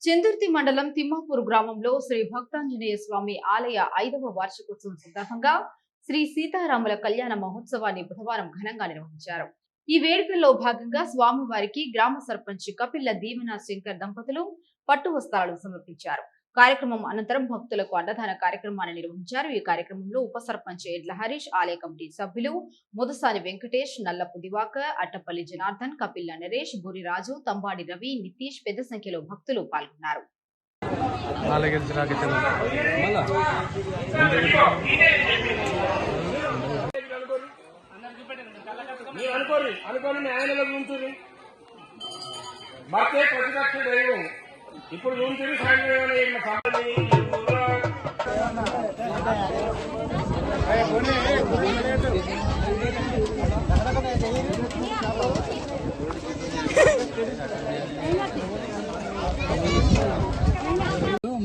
చందుర్తి మండలం తిమ్మాపూర్ గ్రామంలో శ్రీ భక్తాంజనేయ స్వామి ఆలయ 5వ వార్షికోత్సవం సందర్భంగా శ్రీ సీతారాముల కళ్యాణ మహోత్సవాన్ని బుధవారం ఘనంగా నిర్వహించారు. ఈ వేడుకల్లో భాగంగా స్వామివారికి గ్రామ సర్పంచ్ కపిల్ల దీవెన శంకర్ దంపతులు పట్టు వస్త్రాలు సమర్పించారు. కార్యక్రమం అనంతరం భక్తులకు అన్నదాన కార్యక్రమాన్ని నిర్వహించారు. ఈ కార్యక్రమంలో ఉప సర్పంచ్ ఎడ్ల హరీష్, ఆలయ కమిటీ సభ్యులు ముదసాని వెంకటేష్, నల్లపు దివాకర్, అట్టపల్లి జనార్దన్, కపిల్ల నరేష్, బురిరాజు, తంబాడి రవి, నితీష్ పెద్ద సంఖ్యలో భక్తులు పాల్గొన్నారు. ఇప్పుడు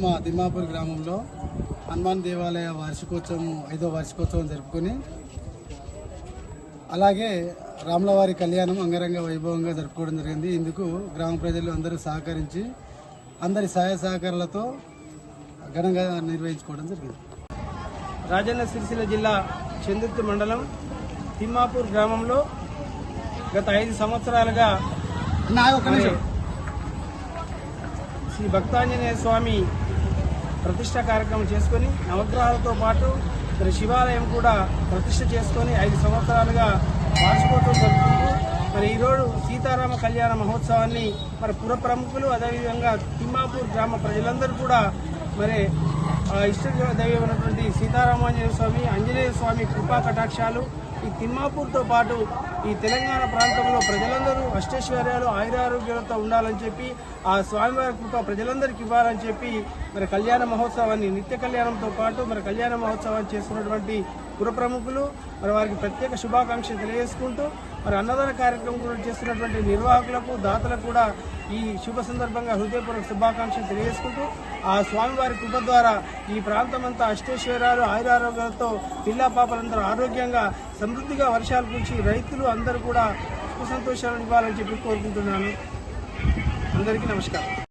మా తిమ్మాపూర్ గ్రామంలో హనుమాన్ దేవాలయ వార్షికోత్సవం 5వ వార్షికోత్సవం జరుపుకొని అలాగే రాములవారి కళ్యాణం అంగరంగ వైభవంగా జరుపుకోవడం జరిగింది. ఇందుకు గ్రామ ప్రజలు అందరూ సహకరించి అందరి సహాయ సహకారాలతో ఘనంగా నిర్వహించుకోవడం జరిగింది. రాజన్న సిరిసిల్ల జిల్లా చందుర్తి మండలం తిమ్మాపూర్ గ్రామంలో గత 5 సంవత్సరాలుగా శ్రీ భక్తాంజనేయ స్వామి ప్రతిష్ట కార్యక్రమం చేసుకొని నవగ్రహాలతో పాటు మరి శివాలయం కూడా ప్రతిష్ట చేసుకొని 5 సంవత్సరాలుగా వార్షికోత్సవం జరుపుకుంటూ మరి ఈరోజు సీతారామ కళ్యాణ మహోత్సవాన్ని మరి పుర ప్రముఖులు అదేవిధంగా తిమ్మాపూర్ గ్రామ ప్రజలందరూ కూడా మరి ఇష్ట దైవమైనటువంటి సీతారామాంజనేయ స్వామి, ఆంజనేయ స్వామి కృపా కటాక్షాలు ఈ తిమ్మాపూర్తో పాటు ఈ తెలంగాణ ప్రాంతంలో ప్రజలందరూ అష్టైశ్వర్యాలు ఆయురారోగ్యాలతో ఉండాలని చెప్పి ఆ స్వామివారి కృప ప్రజలందరికీ ఇవ్వాలని చెప్పి మరి కళ్యాణ మహోత్సవాన్ని నిత్య కళ్యాణంతో పాటు మరి కళ్యాణ మహోత్సవాన్ని చేస్తున్నటువంటి పుర ప్రముఖులు మరి వారికి ప్రత్యేక శుభాకాంక్షలు తెలియజేసుకుంటూ మరి అన్నదాన కార్యక్రమం కూడా చేస్తున్నటువంటి నిర్వాహకులకు దాతలకు కూడా ఈ శుభ సందర్భంగా హృదయపూర్వక శుభాకాంక్షలు తెలియజేసుకుంటూ ఆ స్వామివారి కృప ద్వారా ఈ ప్రాంతం అంతా అష్టైశ్వర్యాలు ఆయురారోగ్యాలతో పిల్లా పాపలందరూ ఆరోగ్యంగా సమృద్ధిగా వర్షాలు కురిచి రైతులు అందరూ కూడా సుఖ సంతోషాలను ఇవ్వాలని చెప్పి కోరుకుంటున్నాను. అందరికీ నమస్కారం.